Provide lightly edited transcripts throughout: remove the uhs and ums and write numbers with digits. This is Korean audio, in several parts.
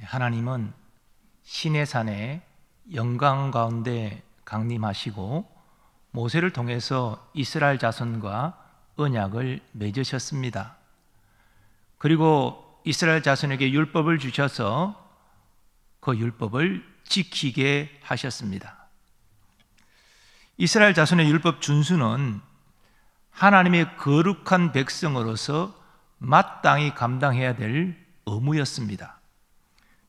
하나님은 시내산에 영광 가운데 강림하시고 모세를 통해서 이스라엘 자손과 언약을 맺으셨습니다. 그리고 이스라엘 자손에게 율법을 주셔서 그 율법을 지키게 하셨습니다. 이스라엘 자손의 율법 준수는 하나님의 거룩한 백성으로서 마땅히 감당해야 될 의무였습니다.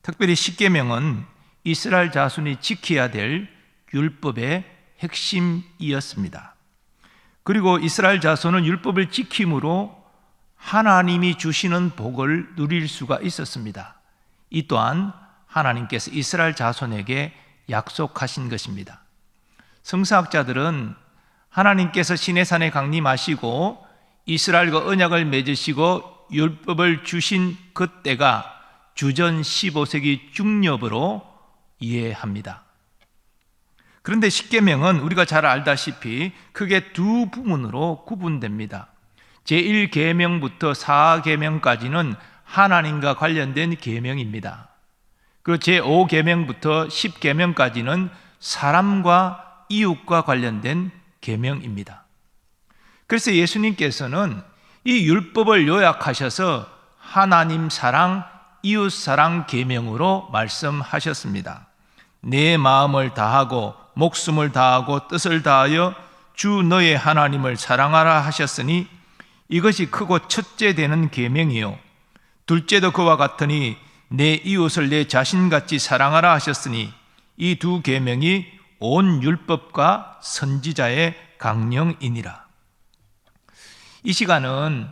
특별히 십계명은 이스라엘 자손이 지켜야 될 율법의 핵심이었습니다. 그리고 이스라엘 자손은 율법을 지킴으로 하나님이 주시는 복을 누릴 수가 있었습니다. 이 또한 하나님께서 이스라엘 자손에게 약속하신 것입니다. 성서학자들은 하나님께서 시내산에 강림하시고 이스라엘과 언약을 맺으시고 율법을 주신 그때가 주전 15세기 중엽으로 이해합니다. 그런데 십계명은 우리가 잘 알다시피 크게 두 부문으로 구분됩니다. 제1계명부터 4계명까지는 하나님과 관련된 계명입니다. 그리고 제5계명부터 10계명까지는 사람과 이웃과 관련된 계명입니다. 그래서 예수님께서는 이 율법을 요약하셔서 하나님 사랑, 이웃 사랑 계명으로 말씀하셨습니다. 내 마음을 다하고 목숨을 다하고 뜻을 다하여 주 너의 하나님을 사랑하라 하셨으니 이것이 크고 첫째 되는 계명이요 둘째도 그와 같으니 내 이웃을 내 자신같이 사랑하라 하셨으니 이 두 계명이 온 율법과 선지자의 강령이니라. 이 시간은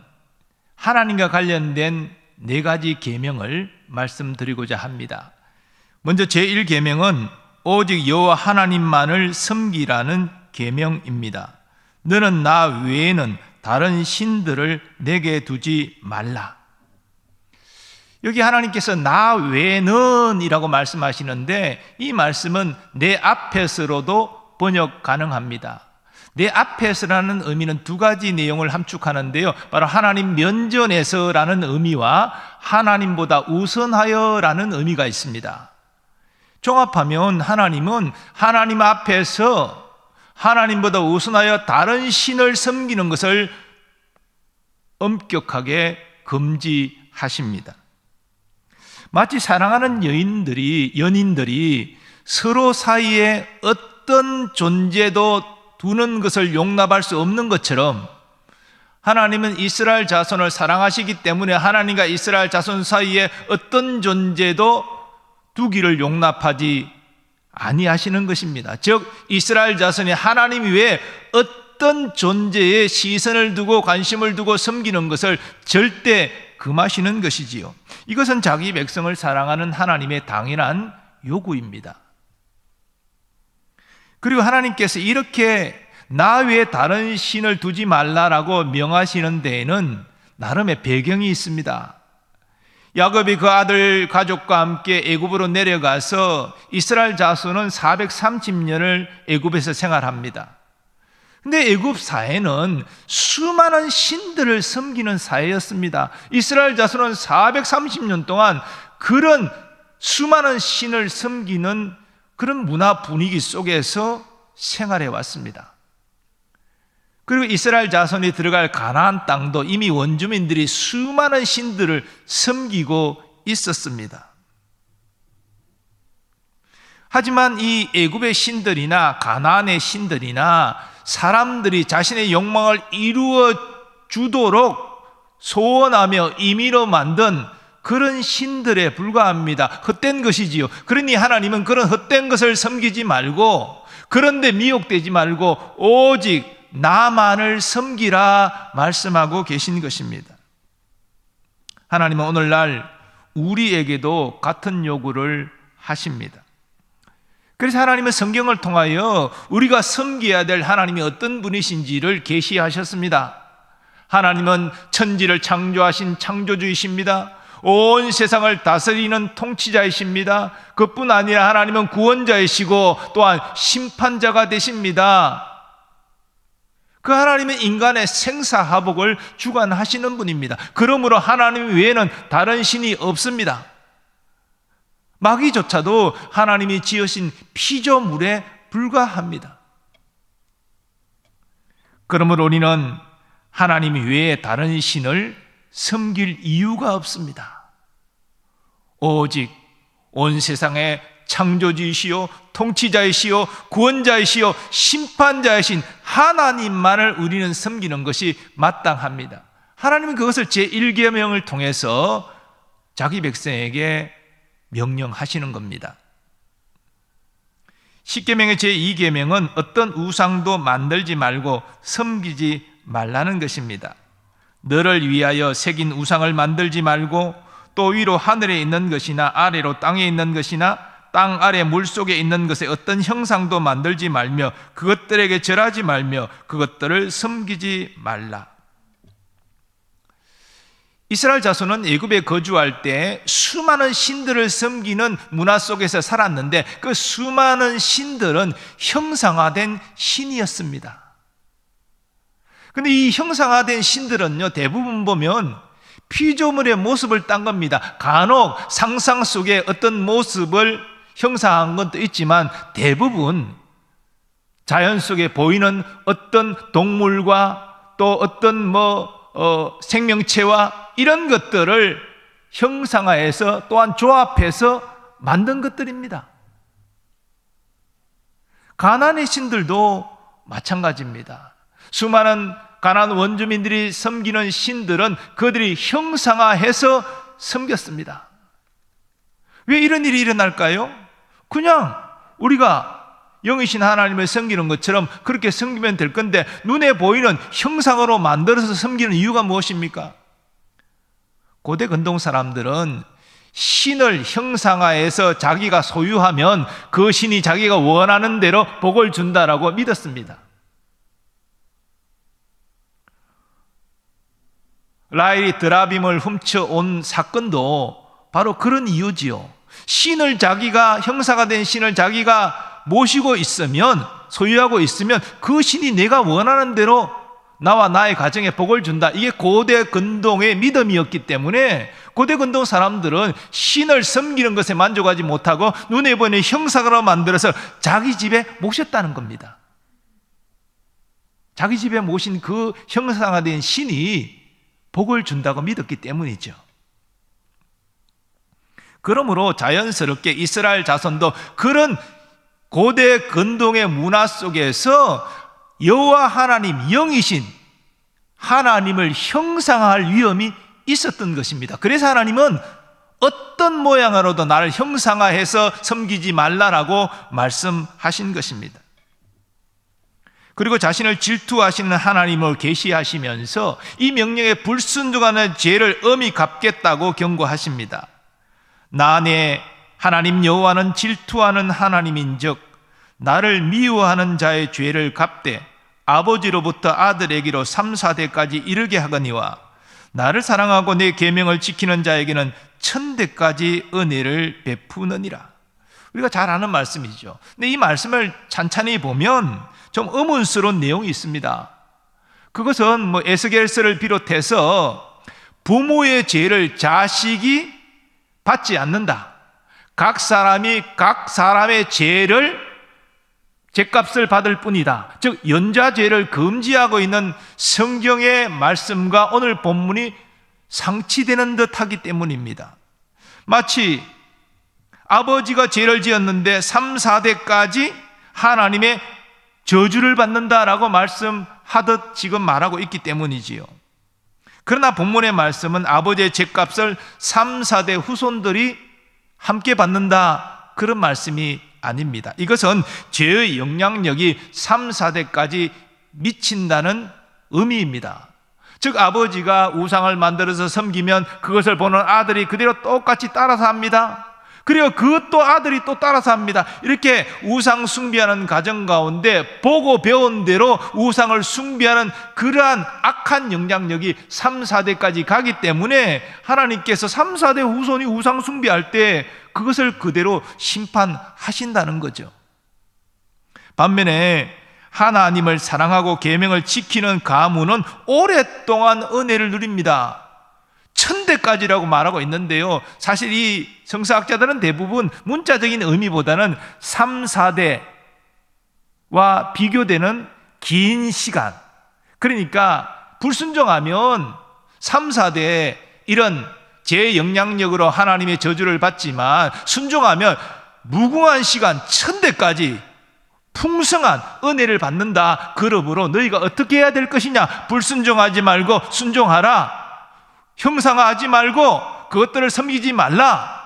하나님과 관련된 네 가지 계명을 말씀드리고자 합니다. 먼저 제1계명은 오직 여호와 하나님만을 섬기라는 계명입니다. 너는 나 외에는 다른 신들을 내게 두지 말라. 여기 하나님께서 나 외에는 이라고 말씀하시는데 이 말씀은 내 앞에서로도 번역 가능합니다. 내 앞에서라는 의미는 두 가지 내용을 함축하는데요. 바로 하나님 면전에서라는 의미와 하나님보다 우선하여라는 의미가 있습니다. 종합하면 하나님은 하나님 앞에서 하나님보다 우선하여 다른 신을 섬기는 것을 엄격하게 금지하십니다. 마치 사랑하는 연인들이 서로 사이에 어떤 존재도 두는 것을 용납할 수 없는 것처럼 하나님은 이스라엘 자손을 사랑하시기 때문에 하나님과 이스라엘 자손 사이에 어떤 존재도 두기를 용납하지 아니하시는 것입니다. 즉 이스라엘 자손이 하나님 외에 어떤 존재에 시선을 두고 관심을 두고 섬기는 것을 절대 금하시는 것이지요. 이것은 자기 백성을 사랑하는 하나님의 당연한 요구입니다. 그리고 하나님께서 이렇게 나 외에 다른 신을 두지 말라라고 명하시는 데에는 나름의 배경이 있습니다. 야곱이 그 아들 가족과 함께 애굽으로 내려가서 이스라엘 자손은 430년을 애굽에서 생활합니다. 근데 애굽 사회는 수많은 신들을 섬기는 사회였습니다. 이스라엘 자손은 430년 동안 그런 수많은 신을 섬기는 그런 문화 분위기 속에서 생활해 왔습니다. 그리고 이스라엘 자손이 들어갈 가나안 땅도 이미 원주민들이 수많은 신들을 섬기고 있었습니다. 하지만 이 애굽의 신들이나 가나안의 신들이나 사람들이 자신의 욕망을 이루어 주도록 소원하며 임의로 만든 그런 신들에 불과합니다. 헛된 것이지요. 그러니 하나님은 그런 헛된 것을 섬기지 말고 그런데 미혹되지 말고 오직 나만을 섬기라 말씀하고 계신 것입니다. 하나님은 오늘날 우리에게도 같은 요구를 하십니다. 그래서 하나님은 성경을 통하여 우리가 섬겨야 될 하나님이 어떤 분이신지를 계시하셨습니다. 하나님은 천지를 창조하신 창조주이십니다. 온 세상을 다스리는 통치자이십니다. 그뿐 아니라 하나님은 구원자이시고 또한 심판자가 되십니다. 그 하나님은 인간의 생사화복을 주관하시는 분입니다. 그러므로 하나님 외에는 다른 신이 없습니다. 마귀조차도 하나님이 지으신 피조물에 불과합니다. 그러므로 우리는 하나님 외에 다른 신을 섬길 이유가 없습니다. 오직 온 세상의 창조주이시요 통치자이시요 구원자이시요 심판자이신 하나님만을 우리는 섬기는 것이 마땅합니다. 하나님은 그것을 제1계명을 통해서 자기 백성에게 명령하시는 겁니다. 10계명의 제2계명은 어떤 우상도 만들지 말고 섬기지 말라는 것입니다. 너를 위하여 새긴 우상을 만들지 말고 또 위로 하늘에 있는 것이나 아래로 땅에 있는 것이나 땅 아래 물속에 있는 것에 어떤 형상도 만들지 말며 그것들에게 절하지 말며 그것들을 섬기지 말라. 이스라엘 자손은 애굽에 거주할 때 수많은 신들을 섬기는 문화 속에서 살았는데 그 수많은 신들은 형상화된 신이었습니다. 그런데 이 형상화된 신들은요, 대부분 보면 피조물의 모습을 딴 겁니다. 간혹 상상 속에 어떤 모습을 형상한 것도 있지만 대부분 자연 속에 보이는 어떤 동물과 또 어떤 생명체와 이런 것들을 형상화해서 또한 조합해서 만든 것들입니다. 가나안의 신들도 마찬가지입니다. 수많은 가나안 원주민들이 섬기는 신들은 그들이 형상화해서 섬겼습니다. 왜 이런 일이 일어날까요? 그냥 우리가 영이신 하나님을 섬기는 것처럼 그렇게 섬기면 될 건데 눈에 보이는 형상으로 만들어서 섬기는 이유가 무엇입니까? 고대 근동 사람들은 신을 형상화해서 자기가 소유하면 그 신이 자기가 원하는 대로 복을 준다라고 믿었습니다. 라헬이 드라빔을 훔쳐온 사건도 바로 그런 이유지요. 신을 자기가 형상화 된 신을 자기가 모시고 있으면 소유하고 있으면 그 신이 내가 원하는 대로 나와 나의 가정에 복을 준다. 이게 고대 근동의 믿음이었기 때문에 고대 근동 사람들은 신을 섬기는 것에 만족하지 못하고 눈에 보이는 형상으로 만들어서 자기 집에 모셨다는 겁니다. 자기 집에 모신 그 형상화된 신이 복을 준다고 믿었기 때문이죠. 그러므로 자연스럽게 이스라엘 자손도 그런 고대 근동의 문화 속에서 여호와 하나님, 영이신 하나님을 형상화할 위험이 있었던 것입니다. 그래서 하나님은 어떤 모양으로도 나를 형상화해서 섬기지 말라라고 말씀하신 것입니다. 그리고 자신을 질투하시는 하나님을 계시하시면서 이 명령에 불순종하는 죄를 엄히 갚겠다고 경고하십니다. 나 내 하나님 여호와는 질투하는 하나님인즉 나를 미워하는 자의 죄를 갚되 아버지로부터 아들에게로 3, 4대까지 이르게 하거니와 나를 사랑하고 내 계명을 지키는 자에게는 1000대까지 은혜를 베푸느니라. 우리가 잘 아는 말씀이죠. 근데 이 말씀을 찬찬히 보면 좀 의문스러운 내용이 있습니다. 그것은 에스겔서를 비롯해서 부모의 죄를 자식이 받지 않는다. 각 사람이 각 사람의 죄값을 받을 뿐이다. 즉 연좌죄를 금지하고 있는 성경의 말씀과 오늘 본문이 상치되는 듯하기 때문입니다. 마치 아버지가 죄를 지었는데 3, 4대까지 하나님의 저주를 받는다라고 말씀하듯 지금 말하고 있기 때문이지요. 그러나 본문의 말씀은 아버지의 죄값을 3, 4대 후손들이 함께 받는다, 그런 말씀이 아닙니다. 이것은 죄의 영향력이 3, 4대까지 미친다는 의미입니다. 즉 아버지가 우상을 만들어서 섬기면 그것을 보는 아들이 그대로 똑같이 따라서 합니다. 그리고 그것도 아들이 또 따라서 합니다. 이렇게 우상 숭배하는 가정 가운데 보고 배운 대로 우상을 숭배하는 그러한 악한 영향력이 3, 4대까지 가기 때문에 하나님께서 3, 4대 후손이 우상 숭배할 때 그것을 그대로 심판하신다는 거죠. 반면에 하나님을 사랑하고 계명을 지키는 가문은 오랫동안 은혜를 누립니다. 1000대까지라고 말하고 있는데요, 사실 이 성서학자들은 대부분 문자적인 의미보다는 3, 4대와 비교되는 긴 시간, 그러니까 불순종하면 3, 4대 이런 제 영향력으로 하나님의 저주를 받지만, 순종하면 무궁한 시간 1000대까지 풍성한 은혜를 받는다. 그러므로 너희가 어떻게 해야 될 것이냐? 불순종하지 말고 순종하라. 형상화하지 말고 그것들을 섬기지 말라.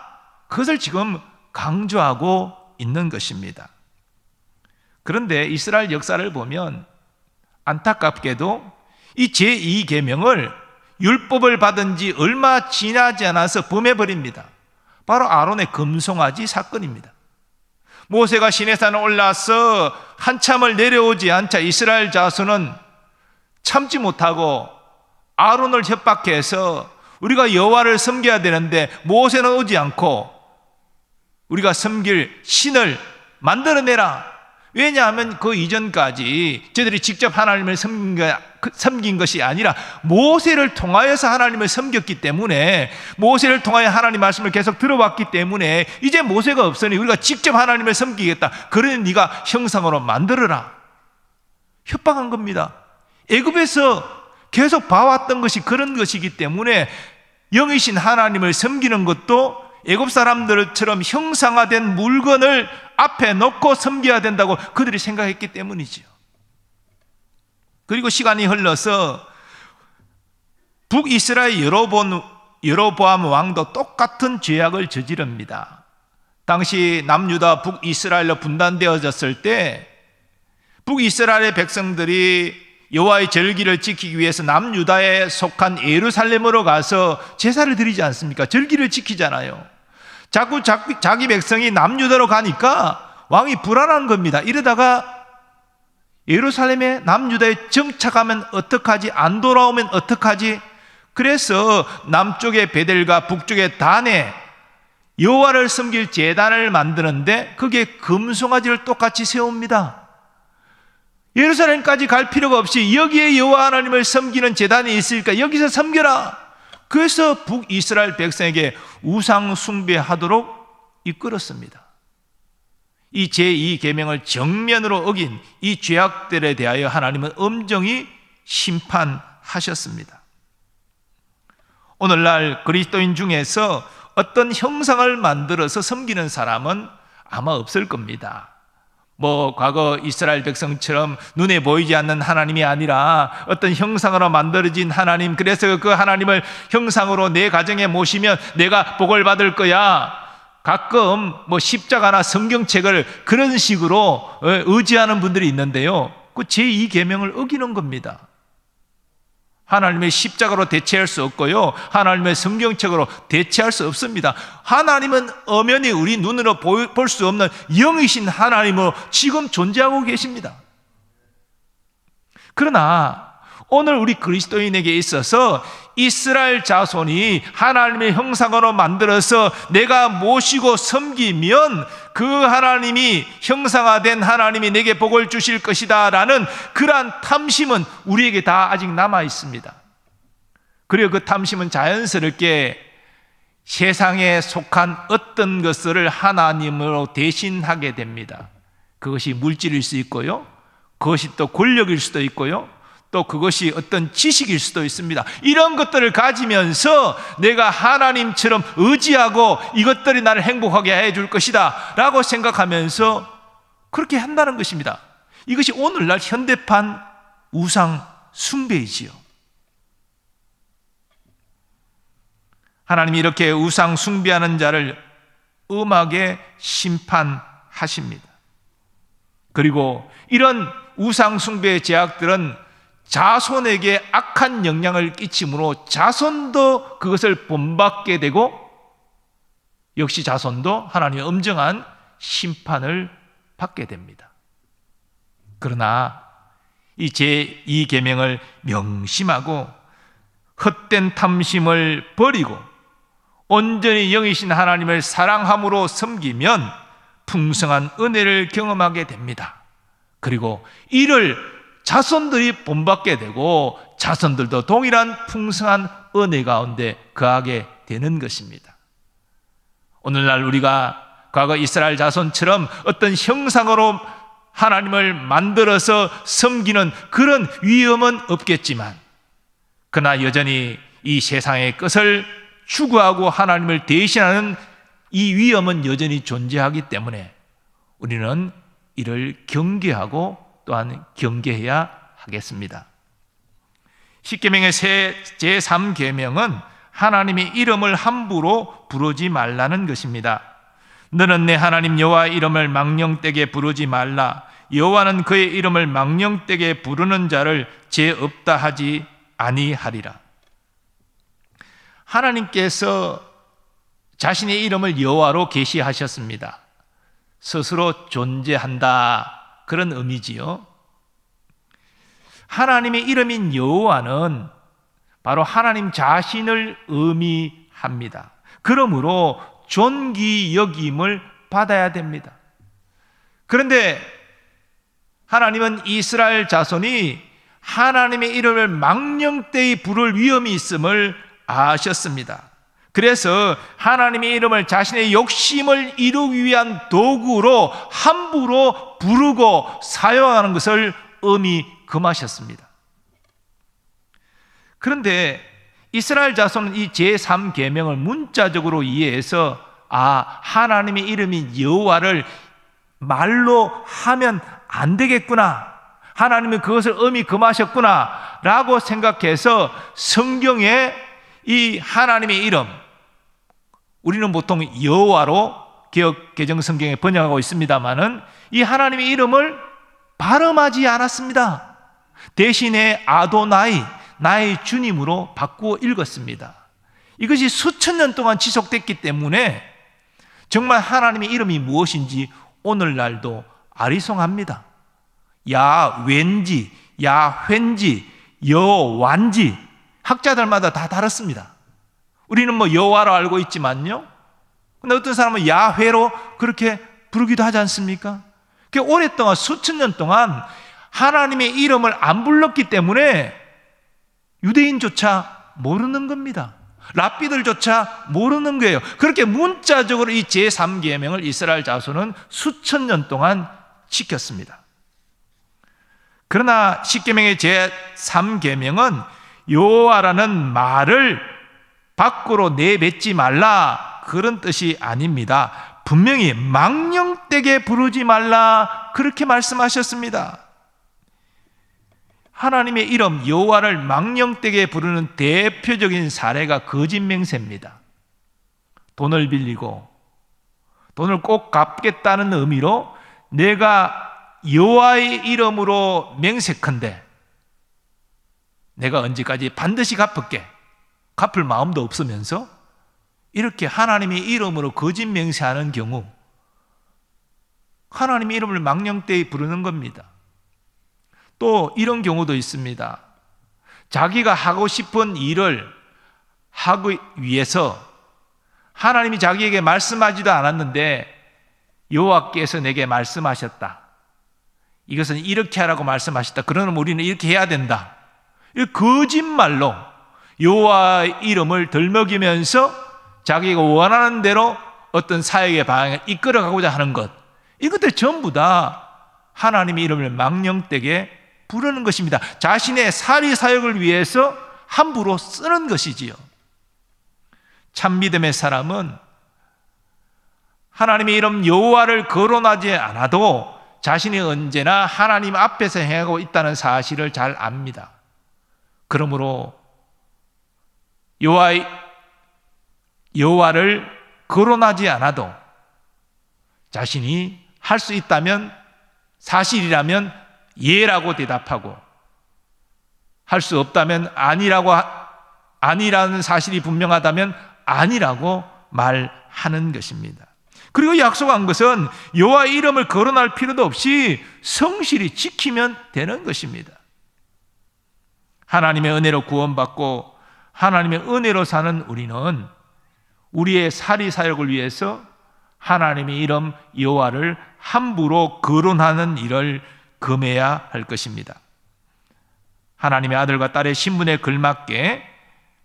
그것을 지금 강조하고 있는 것입니다. 그런데 이스라엘 역사를 보면 안타깝게도 이 제2계명을 율법을 받은 지 얼마 지나지 않아서 범해버립니다. 바로 아론의 금송아지 사건입니다. 모세가 시내산에 올라서 한참을 내려오지 않자 이스라엘 자손은 참지 못하고 아론을 협박해서 우리가 여호와를 섬겨야 되는데 모세는 오지 않고 우리가 섬길 신을 만들어내라. 왜냐하면 그 이전까지 저들이 직접 하나님을 섬긴 것이 아니라 모세를 통하여서 하나님을 섬겼기 때문에, 모세를 통하여 하나님 말씀을 계속 들어왔기 때문에 이제 모세가 없으니 우리가 직접 하나님을 섬기겠다. 그러니 네가 형상으로 만들어라. 협박한 겁니다. 애굽에서 계속 봐왔던 것이 그런 것이기 때문에 영이신 하나님을 섬기는 것도 애굽 사람들처럼 형상화된 물건을 앞에 놓고 섬겨야 된다고 그들이 생각했기 때문이지요. 그리고 시간이 흘러서 북이스라엘 여로보암 왕도 똑같은 죄악을 저지릅니다. 당시 남유다 북이스라엘로 분단되어졌을 때 북이스라엘의 백성들이 여호와의 절기를 지키기 위해서 남유다에 속한 예루살렘으로 가서 제사를 드리지 않습니까? 절기를 지키잖아요. 자꾸 자기 백성이 남유다로 가니까 왕이 불안한 겁니다. 이러다가 예루살렘에 남유다에 정착하면 어떡하지? 안 돌아오면 어떡하지? 그래서 남쪽의 베델과 북쪽의 단에 여호와를 섬길 제단을 만드는데 거기에 금송아지를 똑같이 세웁니다. 예루살렘까지 갈 필요가 없이 여기에 여호와 하나님을 섬기는 제단이 있으니까 여기서 섬겨라. 그래서 북이스라엘 백성에게 우상 숭배하도록 이끌었습니다. 이 제2계명을 정면으로 어긴 이 죄악들에 대하여 하나님은 엄정히 심판하셨습니다. 오늘날 그리스도인 중에서 어떤 형상을 만들어서 섬기는 사람은 아마 없을 겁니다. 과거 이스라엘 백성처럼 눈에 보이지 않는 하나님이 아니라 어떤 형상으로 만들어진 하나님, 그래서 그 하나님을 형상으로 내 가정에 모시면 내가 복을 받을 거야. 가끔 십자가나 성경책을 그런 식으로 의지하는 분들이 있는데요, 그 제2계명을 어기는 겁니다. 하나님의 십자가로 대체할 수 없고요, 하나님의 성경책으로 대체할 수 없습니다. 하나님은 엄연히 우리 눈으로 볼 수 없는 영이신 하나님으로 지금 존재하고 계십니다. 그러나 오늘 우리 그리스도인에게 있어서 이스라엘 자손이 하나님의 형상으로 만들어서 내가 모시고 섬기면 그 하나님이 형상화된 하나님이 내게 복을 주실 것이다 라는 그러한 탐심은 우리에게 다 아직 남아 있습니다. 그리고 그 탐심은 자연스럽게 세상에 속한 어떤 것을 하나님으로 대신하게 됩니다. 그것이 물질일 수 있고요, 그것이 또 권력일 수도 있고요, 또 그것이 어떤 지식일 수도 있습니다. 이런 것들을 가지면서 내가 하나님처럼 의지하고 이것들이 나를 행복하게 해줄 것이다 라고 생각하면서 그렇게 한다는 것입니다. 이것이 오늘날 현대판 우상 숭배이지요. 하나님이 이렇게 우상 숭배하는 자를 엄하게 심판하십니다. 그리고 이런 우상 숭배의 죄악들은 자손에게 악한 영향을 끼치므로 자손도 그것을 본받게 되고 역시 자손도 하나님의 엄정한 심판을 받게 됩니다. 그러나 이 제2계명을 명심하고 헛된 탐심을 버리고 온전히 영이신 하나님을 사랑함으로 섬기면 풍성한 은혜를 경험하게 됩니다. 그리고 이를 자손들이 본받게 되고 자손들도 동일한 풍성한 은혜 가운데 거하게 되는 것입니다. 오늘날 우리가 과거 이스라엘 자손처럼 어떤 형상으로 하나님을 만들어서 섬기는 그런 위험은 없겠지만, 그러나 여전히 이 세상의 것을 추구하고 하나님을 대신하는 이 위험은 여전히 존재하기 때문에 우리는 이를 경계하고 또한 경계해야 하겠습니다. 십계명의 제3계명은 하나님의 이름을 함부로 부르지 말라는 것입니다. 너는 내 하나님 여호와의 이름을 망령되게 부르지 말라. 여호와는 그의 이름을 망령되게 부르는 자를 죄 없다 하지 아니하리라. 하나님께서 자신의 이름을 여호와로 계시하셨습니다. 스스로 존재한다, 그런 의미지요. 하나님의 이름인 여호와는 바로 하나님 자신을 의미합니다. 그러므로 존귀 여김을 받아야 됩니다. 그런데 하나님은 이스라엘 자손이 하나님의 이름을 망령되이 부를 위험이 있음을 아셨습니다. 그래서 하나님의 이름을 자신의 욕심을 이루기 위한 도구로 함부로 부르고 사용하는 것을 금하셨습니다. 그런데 이스라엘 자손은 이 제3계명을 문자적으로 이해해서 하나님의 이름인 여호와를 말로 하면 안 되겠구나, 하나님은 그것을 금하셨구나 라고 생각해서 성경에 이 하나님의 이름, 우리는 보통 여호와로 개역 개정 성경에 번역하고 있습니다마는 이 하나님의 이름을 발음하지 않았습니다. 대신에 아도나이, 나의 주님으로 바꾸어 읽었습니다. 이것이 수천 년 동안 지속됐기 때문에 정말 하나님의 이름이 무엇인지 오늘날도 아리송합니다. 야왠지, 야훼인지, 여완지 학자들마다 다 다릅니다. 우리는 여호와로 알고 있지만요, 근데 어떤 사람은 야훼로 그렇게 부르기도 하지 않습니까? 오랫동안 수천 년 동안 하나님의 이름을 안 불렀기 때문에 유대인조차 모르는 겁니다. 랍비들조차 모르는 거예요. 그렇게 문자적으로 이 제3계명을 이스라엘 자손은 수천 년 동안 지켰습니다. 그러나 십계명의 제3계명은 여호와라는 말을 밖으로 내뱉지 말라, 그런 뜻이 아닙니다. 분명히 망령되게 부르지 말라, 그렇게 말씀하셨습니다. 하나님의 이름 여호와를 망령되게 부르는 대표적인 사례가 거짓 맹세입니다. 돈을 빌리고 돈을 꼭 갚겠다는 의미로 내가 여호와의 이름으로 맹세컨대 내가 언제까지 반드시 갚을게, 갚을 마음도 없으면서 이렇게 하나님의 이름으로 거짓 맹세하는 경우 하나님의 이름을 망령되이 부르는 겁니다. 또 이런 경우도 있습니다. 자기가 하고 싶은 일을 하기 위해서 하나님이 자기에게 말씀하지도 않았는데 여호와께서 내게 말씀하셨다, 이것은 이렇게 하라고 말씀하셨다, 그러면 우리는 이렇게 해야 된다, 이 거짓말로 여호와의 이름을 덜먹이면서 자기가 원하는 대로 어떤 사역의 방향을 이끌어가고자 하는 것, 이것들 전부 다 하나님의 이름을 망령되게 부르는 것입니다. 자신의 사리 사역을 위해서 함부로 쓰는 것이지요. 참 믿음의 사람은 하나님의 이름 여호와를 거론하지 않아도 자신이 언제나 하나님 앞에서 행하고 있다는 사실을 잘 압니다. 그러므로 여호와를 거론하지 않아도 자신이 할 수 있다면, 사실이라면 예라고 대답하고, 할 수 없다면 아니라는 사실이 분명하다면 아니라고 말하는 것입니다. 그리고 약속한 것은 여호와의 이름을 거론할 필요도 없이 성실히 지키면 되는 것입니다. 하나님의 은혜로 구원받고 하나님의 은혜로 사는 우리는 우리의 사리 사역을 위해서 하나님의 이름 여호와를 함부로 거론하는 일을 금해야 할 것입니다. 하나님의 아들과 딸의 신분에 걸맞게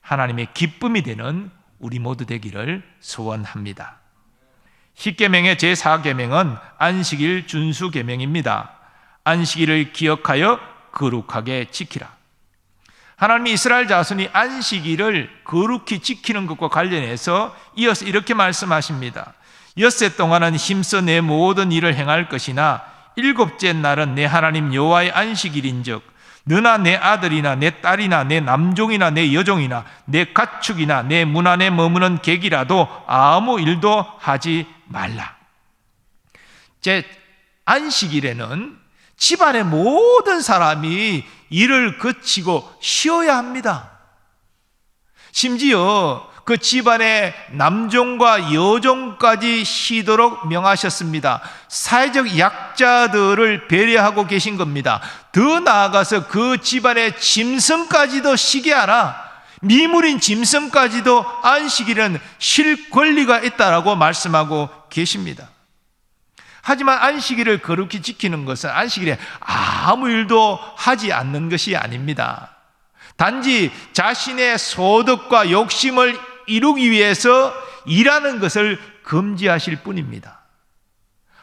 하나님의 기쁨이 되는 우리 모두 되기를 소원합니다. 10계명의 제4계명은 안식일 준수 계명입니다. 안식일을 기억하여 거룩하게 지키라. 하나님이 이스라엘 자손이 안식일을 거룩히 지키는 것과 관련해서 이어서 이렇게 말씀하십니다. 엿새 동안은 힘써 내 모든 일을 행할 것이나 일곱째 날은 내 하나님 여호와의 안식일인즉 너나 내 아들이나 내 딸이나 내 남종이나 내 여종이나 내 가축이나 내 문 안에 머무는 객이라도 아무 일도 하지 말라. 제 안식일에는 집안의 모든 사람이 일을 그치고 쉬어야 합니다. 심지어 그 집안의 남종과 여종까지 쉬도록 명하셨습니다. 사회적 약자들을 배려하고 계신 겁니다. 더 나아가서 그 집안의 짐승까지도 쉬게 하라. 미물인 짐승까지도 안식일은 쉴 권리가 있다라고 말씀하고 계십니다. 하지만 안식일을 거룩히 지키는 것은 안식일에 아무 일도 하지 않는 것이 아닙니다. 단지 자신의 소득과 욕심을 이루기 위해서 일하는 것을 금지하실 뿐입니다.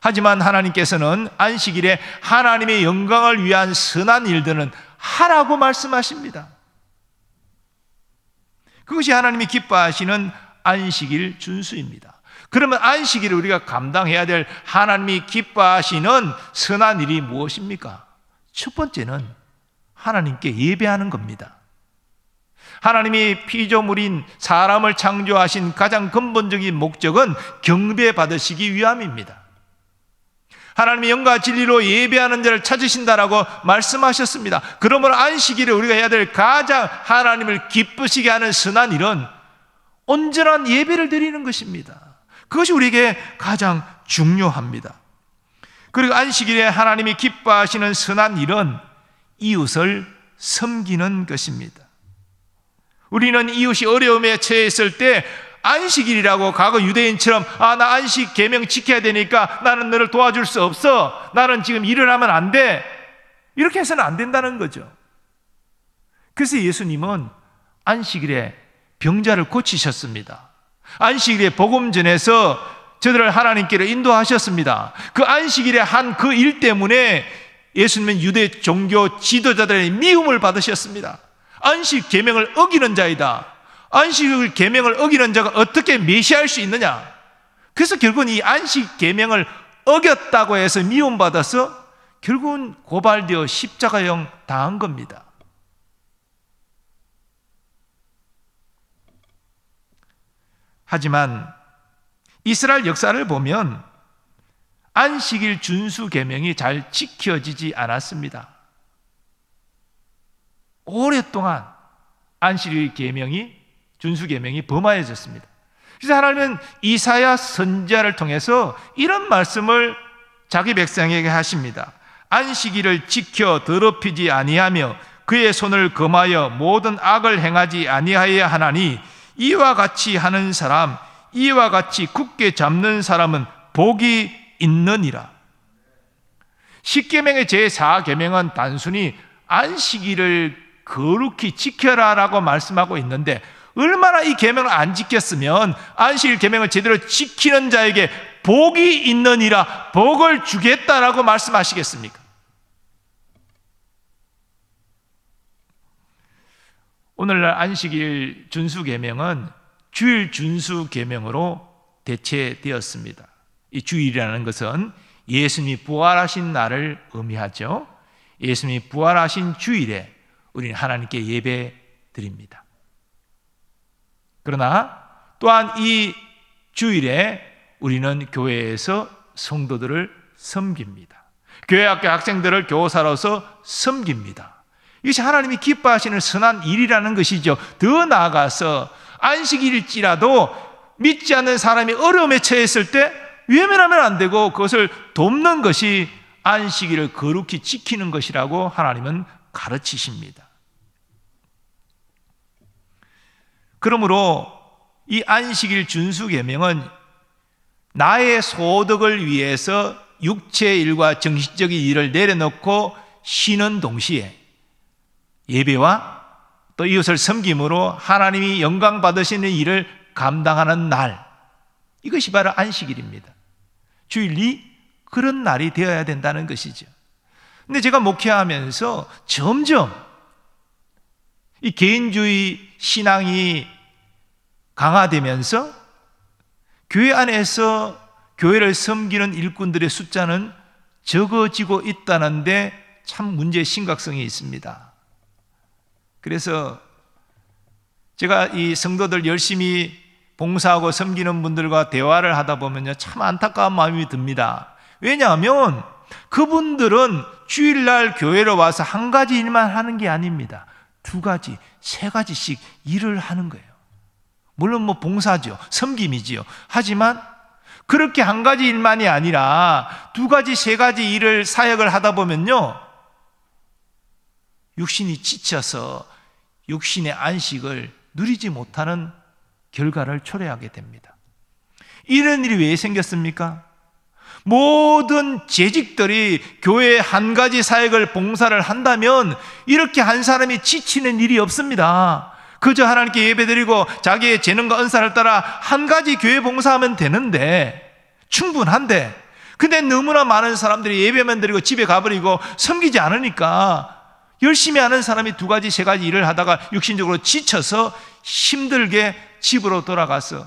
하지만 하나님께서는 안식일에 하나님의 영광을 위한 선한 일들은 하라고 말씀하십니다. 그것이 하나님이 기뻐하시는 안식일 준수입니다. 그러면 안식일을 우리가 감당해야 될 하나님이 기뻐하시는 선한 일이 무엇입니까? 첫 번째는 하나님께 예배하는 겁니다. 하나님이 피조물인 사람을 창조하신 가장 근본적인 목적은 경배받으시기 위함입니다. 하나님의 영과 진리로 예배하는 자를 찾으신다라고 말씀하셨습니다. 그러므로 안식일에 우리가 해야 될 가장 하나님을 기쁘시게 하는 선한 일은 온전한 예배를 드리는 것입니다. 그것이 우리에게 가장 중요합니다. 그리고 안식일에 하나님이 기뻐하시는 선한 일은 이웃을 섬기는 것입니다. 우리는 이웃이 어려움에 처했을 때 안식일이라고 과거 유대인처럼 나 안식 계명 지켜야 되니까 나는 너를 도와줄 수 없어. 나는 지금 일을 하면 안 돼. 이렇게 해서는 안 된다는 거죠. 그래서 예수님은 안식일에 병자를 고치셨습니다. 안식일에 복음 전해서 저들을 하나님께로 인도하셨습니다. 그 안식일에 한 그 일 때문에 예수님은 유대 종교 지도자들의 미움을 받으셨습니다. 안식 계명을 어기는 자이다. 안식 계명을 어기는 자가 어떻게 메시아일 수 있느냐? 그래서 결국은 이 안식 계명을 어겼다고 해서 미움받아서 결국은 고발되어 십자가형 당한 겁니다. 하지만 이스라엘 역사를 보면 안식일 준수 계명이 잘 지켜지지 않았습니다. 오랫동안 안식일 계명이 준수 계명이 범하여졌습니다. 그래서 하나님은 이사야 선지자를 통해서 이런 말씀을 자기 백성에게 하십니다. 안식일을 지켜 더럽히지 아니하며 그의 손을 금하여 모든 악을 행하지 아니하여야 하나니 이와 같이 하는 사람, 이와 같이 굳게 잡는 사람은 복이 있느니라. 10계명의 제4계명은 단순히 안식일을 거룩히 지켜라라고 말씀하고 있는데 얼마나 이 계명을 안 지켰으면 안식일 계명을 제대로 지키는 자에게 복이 있느니라, 복을 주겠다라고 말씀하시겠습니까? 오늘날 안식일 준수 계명은 주일 준수 계명으로 대체되었습니다. 이 주일이라는 것은 예수님이 부활하신 날을 의미하죠. 예수님이 부활하신 주일에 우리는 하나님께 예배 드립니다. 그러나 또한 이 주일에 우리는 교회에서 성도들을 섬깁니다. 교회 학교 학생들을 교사로서 섬깁니다. 이것이 하나님이 기뻐하시는 선한 일이라는 것이죠. 더 나아가서 안식일일지라도 믿지 않는 사람이 어려움에 처했을 때 외면하면 안 되고 그것을 돕는 것이 안식일을 거룩히 지키는 것이라고 하나님은 가르치십니다. 그러므로 이 안식일 준수 계명은 나의 소득을 위해서 육체의 일과 정신적인 일을 내려놓고 쉬는 동시에 예배와 또 이웃을 섬김으로 하나님이 영광 받으시는 일을 감당하는 날, 이것이 바로 안식일입니다. 주일이 그런 날이 되어야 된다는 것이죠. 근데 제가 목회하면서 점점 이 개인주의 신앙이 강화되면서 교회 안에서 교회를 섬기는 일꾼들의 숫자는 적어지고 있다는데 참 문제의 심각성이 있습니다. 그래서 제가 이 성도들 열심히 봉사하고 섬기는 분들과 대화를 하다 보면요, 참 안타까운 마음이 듭니다. 왜냐하면 그분들은 주일날 교회로 와서 한 가지 일만 하는 게 아닙니다. 두 가지, 세 가지씩 일을 하는 거예요. 물론 뭐 봉사죠, 섬김이지요. 하지만 그렇게 한 가지 일만이 아니라 두 가지, 세 가지 일을 사역을 하다 보면요, 육신이 지쳐서 육신의 안식을 누리지 못하는 결과를 초래하게 됩니다. 이런 일이 왜 생겼습니까? 모든 재직들이 교회의 한 가지 사역을 봉사를 한다면 이렇게 한 사람이 지치는 일이 없습니다. 그저 하나님께 예배드리고 자기의 재능과 은사를 따라 한 가지 교회 봉사하면 되는데, 충분한데, 근데 너무나 많은 사람들이 예배만 드리고 집에 가버리고 섬기지 않으니까 열심히 하는 사람이 두 가지, 세 가지 일을 하다가 육신적으로 지쳐서 힘들게 집으로 돌아가서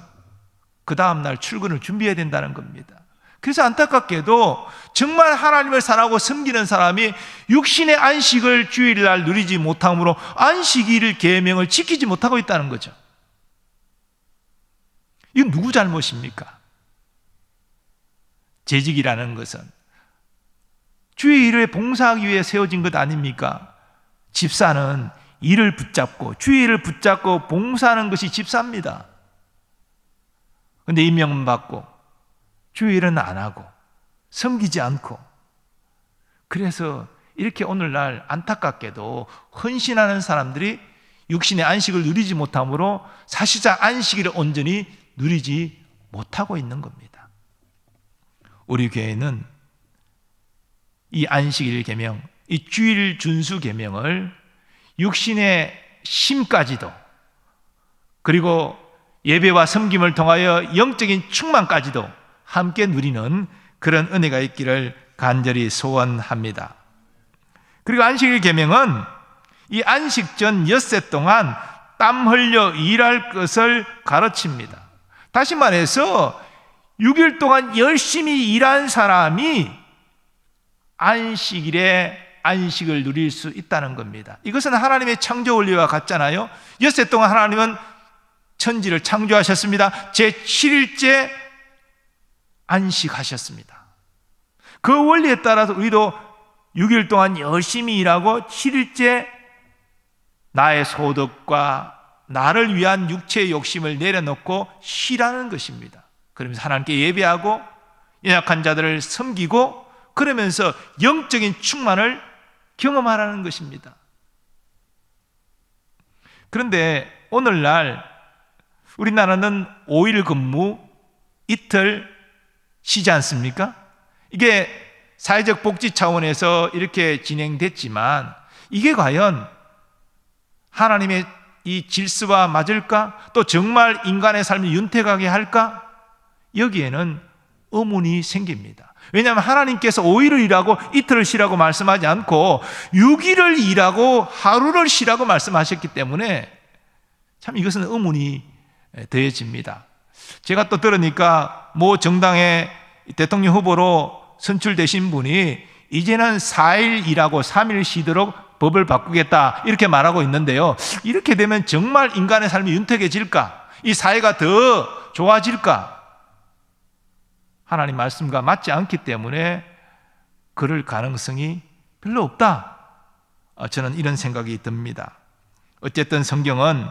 그 다음날 출근을 준비해야 된다는 겁니다. 그래서 안타깝게도 정말 하나님을 사랑하고 섬기는 사람이 육신의 안식을 주일날 누리지 못함으로 안식일 계명을 지키지 못하고 있다는 거죠. 이건 누구 잘못입니까? 재직이라는 것은 주일에 봉사하기 위해 세워진 것 아닙니까? 집사는 일을 붙잡고 주일을 붙잡고 봉사하는 것이 집사입니다. 그런데 임명은 받고 주일은 안 하고 섬기지 않고, 그래서 이렇게 오늘날 안타깝게도 헌신하는 사람들이 육신의 안식을 누리지 못함으로 사실상 안식일을 온전히 누리지 못하고 있는 겁니다. 우리 교회는 이 안식일 계명, 이 주일 준수 계명을 육신의 힘까지도, 그리고 예배와 섬김을 통하여 영적인 충만까지도 함께 누리는 그런 은혜가 있기를 간절히 소원합니다. 그리고 안식일 계명은 이 안식 전 엿새 동안 땀 흘려 일할 것을 가르칩니다. 다시 말해서 6일 동안 열심히 일한 사람이 안식일에 안식을 누릴 수 있다는 겁니다. 이것은 하나님의 창조 원리와 같잖아요. 엿새 동안 하나님은 천지를 창조하셨습니다. 제7일째 안식하셨습니다. 그 원리에 따라서 우리도 6일 동안 열심히 일하고 7일째 나의 소득과 나를 위한 육체의 욕심을 내려놓고 쉬라는 것입니다. 그러면서 하나님께 예배하고 연약한 자들을 섬기고 그러면서 영적인 충만을 경험하라는 것입니다. 그런데 오늘날 우리나라는 5일 근무, 이틀 쉬지 않습니까? 이게 사회적 복지 차원에서 이렇게 진행됐지만 이게 과연 하나님의 이 질서와 맞을까? 또 정말 인간의 삶을 윤택하게 할까? 여기에는 의문이 생깁니다. 왜냐하면 하나님께서 5일을 일하고 이틀을 쉬라고 말씀하지 않고 6일을 일하고 하루를 쉬라고 말씀하셨기 때문에 참 이것은 의문이 더해집니다. 제가 또 들으니까 모 정당의 대통령 후보로 선출되신 분이 이제는 4일 일하고 3일 쉬도록 법을 바꾸겠다 이렇게 말하고 있는데요, 이렇게 되면 정말 인간의 삶이 윤택해질까? 이 사회가 더 좋아질까? 하나님 말씀과 맞지 않기 때문에 그럴 가능성이 별로 없다, 저는 이런 생각이 듭니다. 어쨌든 성경은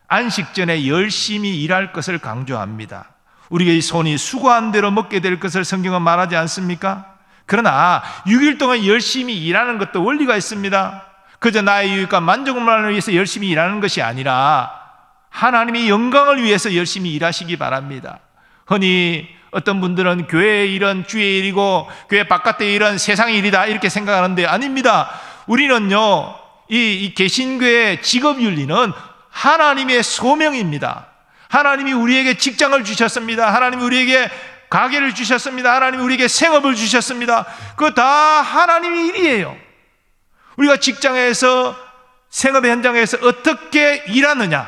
안식 전에 열심히 일할 것을 강조합니다. 우리의 손이 수고한 대로 먹게 될 것을 성경은 말하지 않습니까? 그러나 6일 동안 열심히 일하는 것도 원리가 있습니다. 그저 나의 유익과 만족만을 위해서 열심히 일하는 것이 아니라 하나님의 영광을 위해서 열심히 일하시기 바랍니다. 흔히 어떤 분들은 교회의 일은 주의 일이고 교회 바깥의 일은 세상의 일이다 이렇게 생각하는데 아닙니다. 우리는요, 이 개신교의 직업윤리는 하나님의 소명입니다. 하나님이 우리에게 직장을 주셨습니다. 하나님이 우리에게 가게를 주셨습니다. 하나님이 우리에게 생업을 주셨습니다. 그거 다 하나님의 일이에요. 우리가 직장에서 생업의 현장에서 어떻게 일하느냐,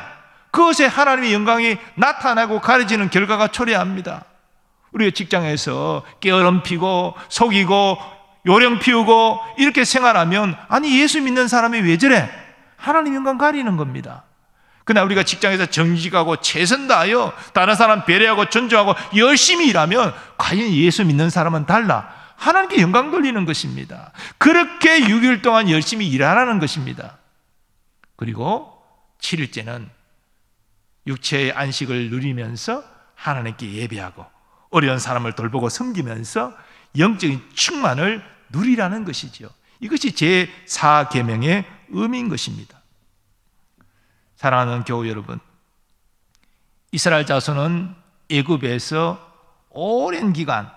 그것에 하나님의 영광이 나타나고 가려지는 결과가 초래합니다. 우리가 직장에서 깨어름 피고 속이고 요령 피우고 이렇게 생활하면, 아니 예수 믿는 사람이 왜 저래? 하나님 영광 가리는 겁니다. 그러나 우리가 직장에서 정직하고 최선 다하여 다른 사람 배려하고 존중하고 열심히 일하면 과연 예수 믿는 사람은 달라 하나님께 영광 돌리는 것입니다. 그렇게 6일 동안 열심히 일하라는 것입니다. 그리고 7일째는 육체의 안식을 누리면서 하나님께 예배하고 어려운 사람을 돌보고 섬기면서 영적인 충만을 누리라는 것이죠. 이것이 제4계명의 의미인 것입니다. 사랑하는 교우 여러분, 이스라엘 자손은 애굽에서 오랜 기간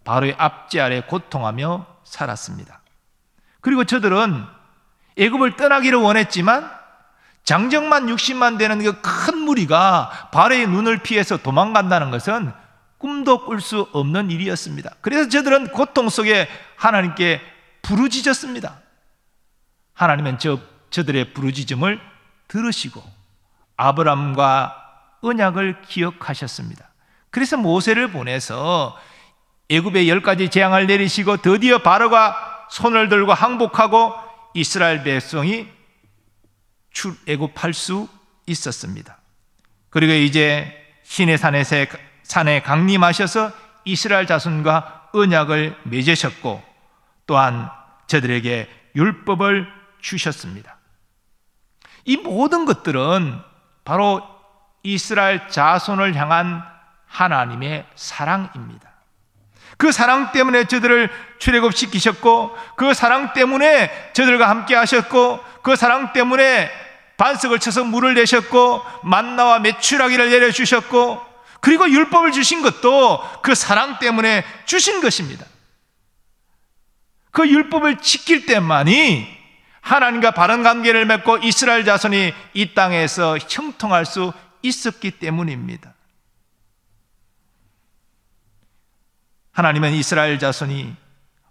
바로의 압제 아래 고통하며 살았습니다. 그리고 저들은 애굽을 떠나기를 원했지만 장정만 60만 되는 그 큰 무리가 바로의 눈을 피해서 도망간다는 것은 꿈도 꿀 수 없는 일이었습니다. 그래서 저들은 고통 속에 하나님께 부르짖었습니다. 하나님은 저들의 부르짖음을 들으시고 아브라함과 언약을 기억하셨습니다. 그래서 모세를 보내서 애굽의 10가지 재앙을 내리시고 드디어 바로가 손을 들고 항복하고 이스라엘 백성이 출애굽할 수 있었습니다. 그리고 이제 시내 산에 강림하셔서 이스라엘 자손과 언약을 맺으셨고 또한 저들에게 율법을 주셨습니다. 이 모든 것들은 바로 이스라엘 자손을 향한 하나님의 사랑입니다. 그 사랑 때문에 저들을 출애굽시키셨고, 그 사랑 때문에 저들과 함께 하셨고, 그 사랑 때문에 반석을 쳐서 물을 내셨고 만나와 메추라기를 내려주셨고, 그리고 율법을 주신 것도 그 사랑 때문에 주신 것입니다. 그 율법을 지킬 때만이 하나님과 바른 관계를 맺고 이스라엘 자손이 이 땅에서 형통할 수 있었기 때문입니다. 하나님은 이스라엘 자손이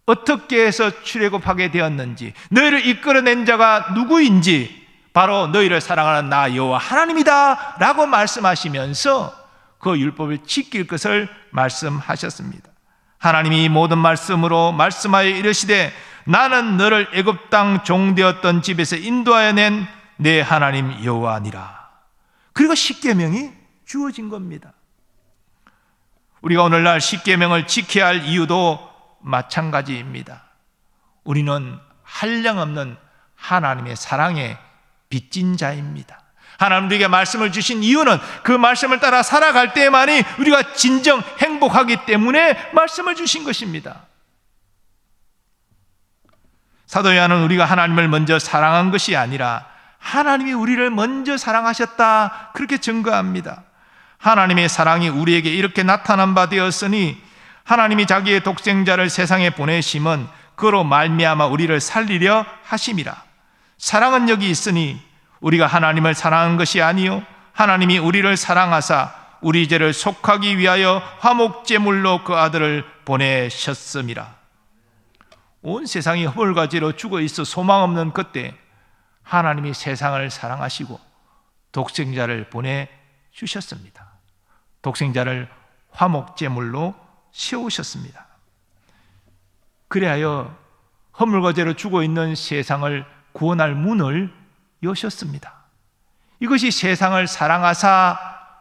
어떻게 해서 출애굽하게 되었는지, 너희를 이끌어낸 자가 누구인지 바로 너희를 사랑하는 나 여호와 하나님이다 라고 말씀하시면서 그 율법을 지킬 것을 말씀하셨습니다. 하나님이 이 모든 말씀으로 말씀하여 이르시되 나는 너를 애굽 땅 종되었던 집에서 인도하여 낸 내 하나님 여호와니라. 그리고 십계명이 주어진 겁니다. 우리가 오늘날 십계명을 지켜야 할 이유도 마찬가지입니다. 우리는 한량없는 하나님의 사랑에 빚진 자입니다. 하나님 우리에게 말씀을 주신 이유는 그 말씀을 따라 살아갈 때만이 우리가 진정 행복하기 때문에 말씀을 주신 것입니다. 사도 요한은 우리가 하나님을 먼저 사랑한 것이 아니라 하나님이 우리를 먼저 사랑하셨다 그렇게 증거합니다. 하나님의 사랑이 우리에게 이렇게 나타난 바 되었으니 하나님이 자기의 독생자를 세상에 보내심은 그로 말미암아 우리를 살리려 하심이라. 사랑은 여기 있으니 우리가 하나님을 사랑한 것이 아니요 하나님이 우리를 사랑하사 우리 죄를 속하기 위하여 화목제물로 그 아들을 보내셨음이라. 온 세상이 허물과제로 죽어 있어 소망 없는 그때 하나님이 세상을 사랑하시고 독생자를 보내주셨습니다. 독생자를 화목제물로 세우셨습니다. 그리하여 허물과제로 죽어 있는 세상을 구원할 문을 여셨습니다. 이것이 세상을 사랑하사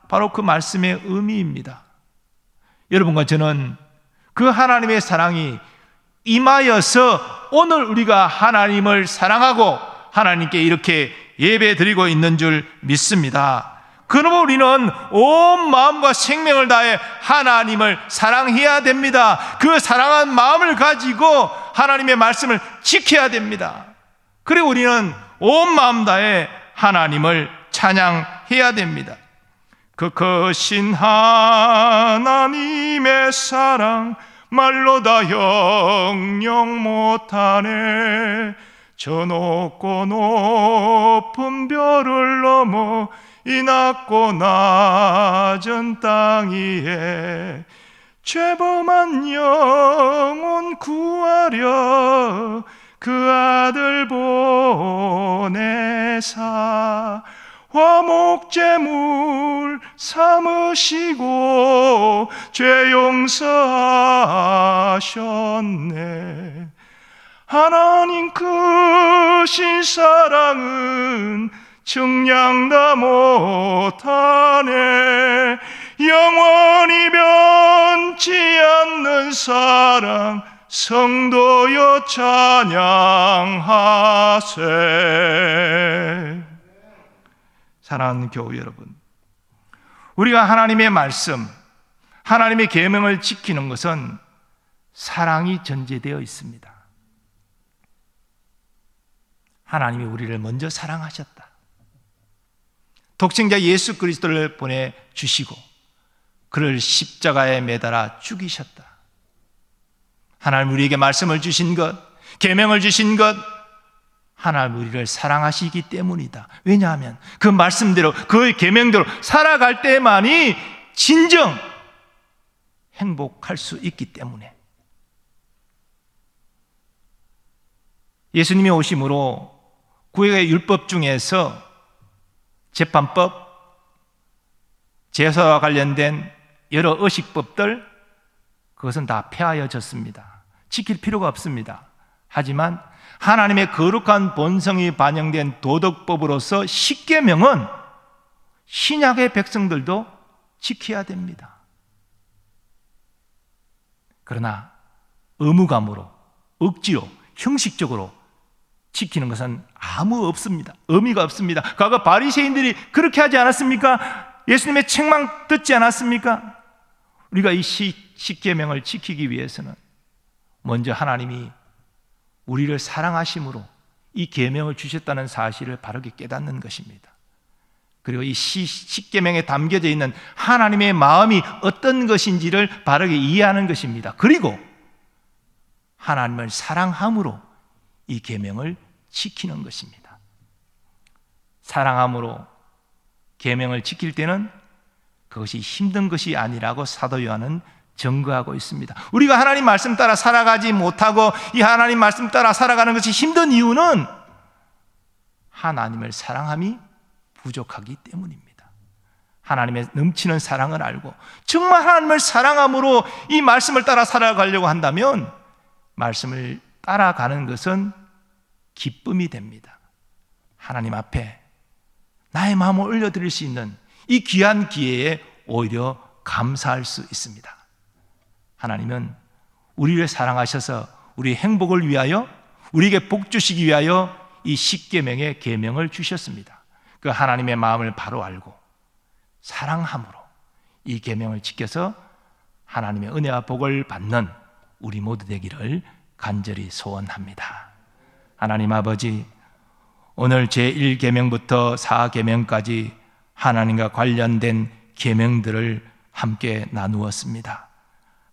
바로 그 말씀의 의미입니다. 여러분과 저는 그 하나님의 사랑이 임하여서 오늘 우리가 하나님을 사랑하고 하나님께 이렇게 예배 드리고 있는 줄 믿습니다. 그러므로 우리는 온 마음과 생명을 다해 하나님을 사랑해야 됩니다. 그 사랑한 마음을 가지고 하나님의 말씀을 지켜야 됩니다. 그리고 우리는 온 마음 다해 하나님을 찬양해야 됩니다. 그 크신 하나님의 사랑 말로 다 형용 못하네. 저 높고 높은 별을 넘어 이 낮고 낮은 땅 위에 죄범한 영혼 구하려 그 아들 보내사 화목제물 삼으시고 죄 용서하셨네. 하나님 크신 사랑은 측량다 못하네. 영원히 변치 않는 사랑 성도여 찬양하세. 사랑하는 교우 여러분, 우리가 하나님의 말씀, 하나님의 계명을 지키는 것은 사랑이 전제되어 있습니다. 하나님이 우리를 먼저 사랑하셨다. 독생자 예수 그리스도를 보내주시고 그를 십자가에 매달아 죽이셨다. 하나님 우리에게 말씀을 주신 것, 계명을 주신 것, 하나님 우리를 사랑하시기 때문이다. 왜냐하면 그 말씀대로, 그 계명대로 살아갈 때만이 진정 행복할 수 있기 때문에. 예수님이 오심으로 구약의 율법 중에서 재판법, 제사와 관련된 여러 의식법들, 그것은 다 폐하여졌습니다. 지킬 필요가 없습니다. 하지만 하나님의 거룩한 본성이 반영된 도덕법으로서 십계명은 신약의 백성들도 지켜야 됩니다. 그러나 의무감으로, 억지로, 형식적으로 지키는 것은 아무 없습니다. 의미가 없습니다. 과거 바리새인들이 그렇게 하지 않았습니까? 예수님의 책망 듣지 않았습니까? 우리가 이 십계명을 지키기 위해서는 먼저 하나님이 우리를 사랑하심으로 이 계명을 주셨다는 사실을 바르게 깨닫는 것입니다. 그리고 이 십계명에 담겨져 있는 하나님의 마음이 어떤 것인지를 바르게 이해하는 것입니다. 그리고 하나님을 사랑함으로 이 계명을 지키는 것입니다. 사랑함으로 계명을 지킬 때는 그것이 힘든 것이 아니라고 사도 요한은 증거하고 있습니다. 우리가 하나님 말씀 따라 살아가지 못하고 이 하나님 말씀 따라 살아가는 것이 힘든 이유는 하나님을 사랑함이 부족하기 때문입니다. 하나님의 넘치는 사랑을 알고 정말 하나님을 사랑함으로 이 말씀을 따라 살아가려고 한다면 말씀을 따라가는 것은 기쁨이 됩니다. 하나님 앞에 나의 마음을 올려드릴 수 있는 이 귀한 기회에 오히려 감사할 수 있습니다. 하나님은 우리를 사랑하셔서 우리의 행복을 위하여, 우리에게 복 주시기 위하여 이 십계명의 계명을 주셨습니다. 그 하나님의 마음을 바로 알고 사랑함으로 이 계명을 지켜서 하나님의 은혜와 복을 받는 우리 모두 되기를 간절히 소원합니다. 하나님 아버지, 오늘 제1계명부터 4계명까지 하나님과 관련된 계명들을 함께 나누었습니다.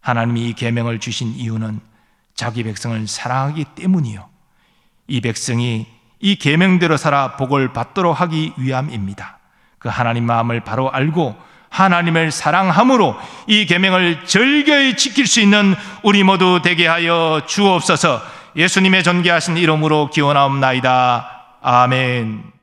하나님이 이 계명을 주신 이유는 자기 백성을 사랑하기 때문이요, 이 백성이 이 계명대로 살아 복을 받도록 하기 위함입니다. 그 하나님 마음을 바로 알고 하나님을 사랑함으로 이 계명을 절개히 지킬 수 있는 우리 모두 되게 하여 주옵소서. 예수님의 존귀하신 이름으로 기원하옵나이다. 아멘.